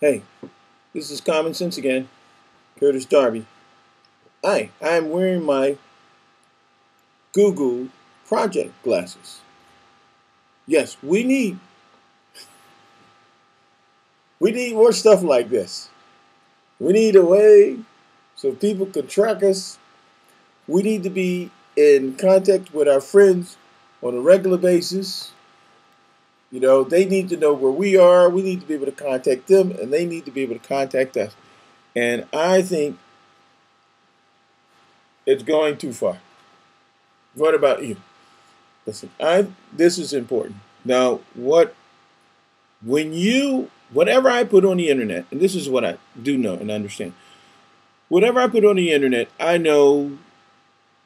Hey, this is Common Sense again. Curtis Darby. I am wearing my Google project glasses. Yes, we need more stuff like this. We need a way so people can track us. We need to be in contact with our friends on a regular basis. They need to know where we are. We need to be able to contact them, and they need to be able to contact us. And I think it's going too far. What about you? Listen, this is important. Now, whatever I put on the internet, and this is what I do know and understand. Whatever I put on the internet, I know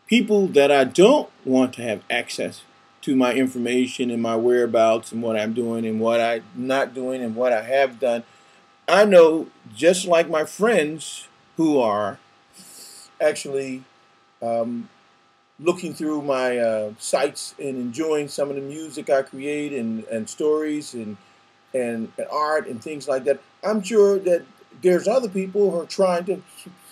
people that I don't want to have access to my information and my whereabouts and what I'm doing and what I'm not doing and what I have done. I know just like my friends who are actually um, looking through my sites and enjoying some of the music I create and stories and art and things like that. I'm sure that there's other people who are trying to,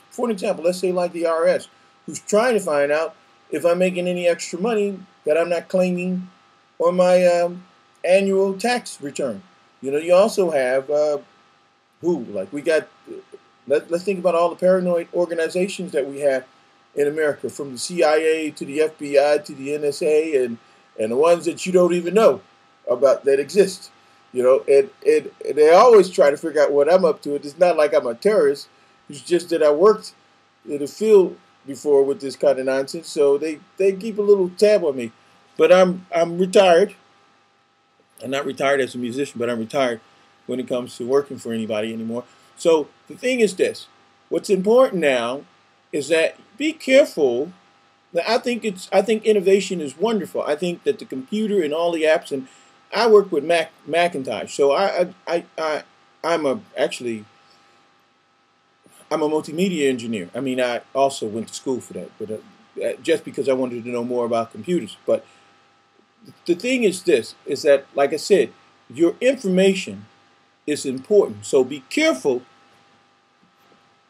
for an example, let's say like the IRS, who's trying to find out if I'm making any extra money that I'm not claiming on my annual tax return. You also have like we got. Let's think about all the paranoid organizations that we have in America, from the CIA to the FBI to the NSA, and the ones that you don't even know about that exist. And they always try to figure out what I'm up to. It's not like I'm a terrorist. It's just that I worked in the field before with this kind of nonsense, so they keep a little tab on me. But I'm retired. I'm not retired as a musician, but I'm retired when it comes to working for anybody anymore. So the thing is this: what's important now is that be careful. I think innovation is wonderful. I think that the computer and all the apps, and I work with Macintosh, so I'm a multimedia engineer. I mean, I also went to school for that, but just because I wanted to know more about computers. But the thing is this: is that, like I said, your information is important. So be careful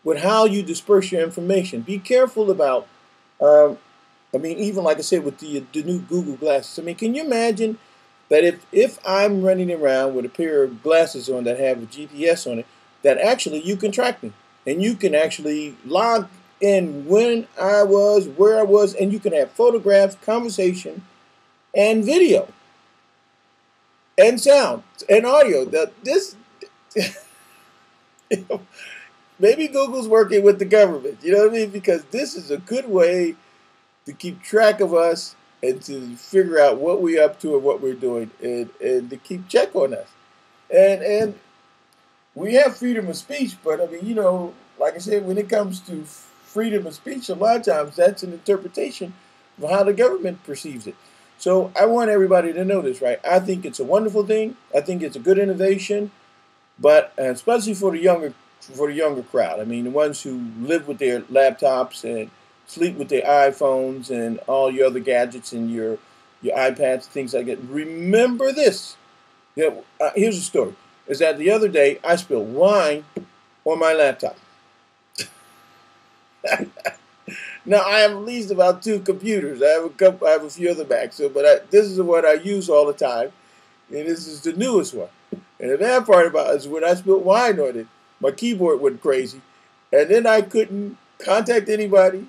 with how you disperse your information. Be careful about, um, even like I said, with the new Google glasses. I mean, can you imagine that if I'm running around with a pair of glasses on that have a GPS on it, that actually you can track me and you can actually log in when I was, where I was, and you can have photographs, conversation, and video, and sound, and audio. That this. Maybe Google's working with the government, you know what I mean? Because this is a good way to keep track of us and to figure out what we're up to and what we're doing, and to keep check on us. And we have freedom of speech, but I mean, like I said, when it comes to freedom of speech, a lot of times that's an interpretation of how the government perceives it. So I want everybody to know this, right? I think it's a wonderful thing. I think it's a good innovation, but especially for the younger crowd. I mean, the ones who live with their laptops and sleep with their iPhones and all your other gadgets and your iPads, things like that. Remember this. Here's a story. Is that the other day I spilled wine on my laptop. Now I have at least about two computers. I have a couple. I have a few other Macs. This is the one I use all the time, and this is the newest one. And the bad part about it is when I spilled wine on it, my keyboard went crazy, and then I couldn't contact anybody.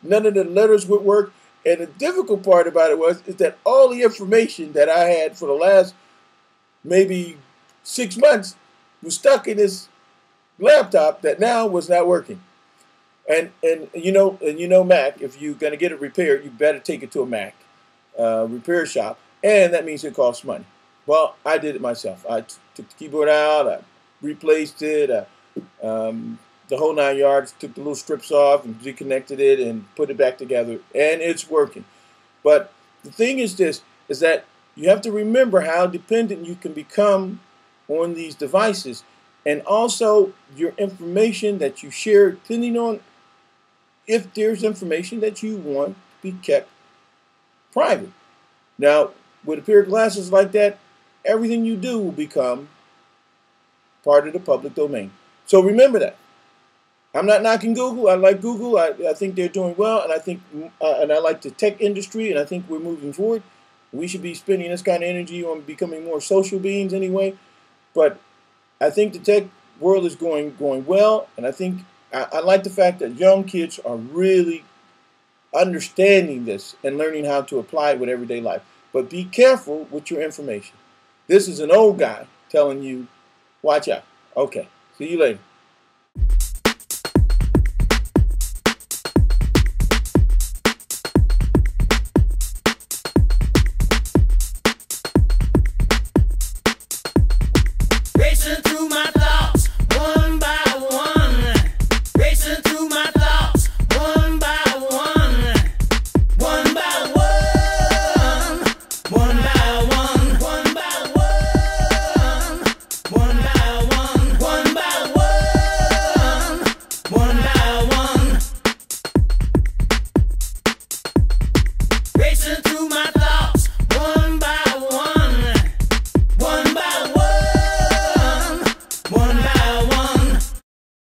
None of the letters would work. And the difficult part about it is that all the information that I had for the last maybe 6 months was stuck in this laptop that now was not working. And Mac, if you're gonna get it repaired, you better take it to a Mac repair shop, and that means it costs money. Well, I did it myself. I took the keyboard out, I replaced it, the whole 9 yards. Took the little strips off and reconnected it and put it back together, and it's working. But the thing is this: is that you have to remember how dependent you can become on these devices, and also your information that you share, depending on if there's information that you want to be kept private. Now, with a pair of glasses like that, everything you do will become part of the public domain. So remember that. I'm not knocking Google. I like Google. I think they're doing well, and I like the tech industry, and I think we're moving forward. We should be spending this kind of energy on becoming more social beings anyway. But I think the tech world is going well, and I like the fact that young kids are really understanding this and learning how to apply it with everyday life. But be careful with your information. This is an old guy telling you, watch out. Okay, see you later.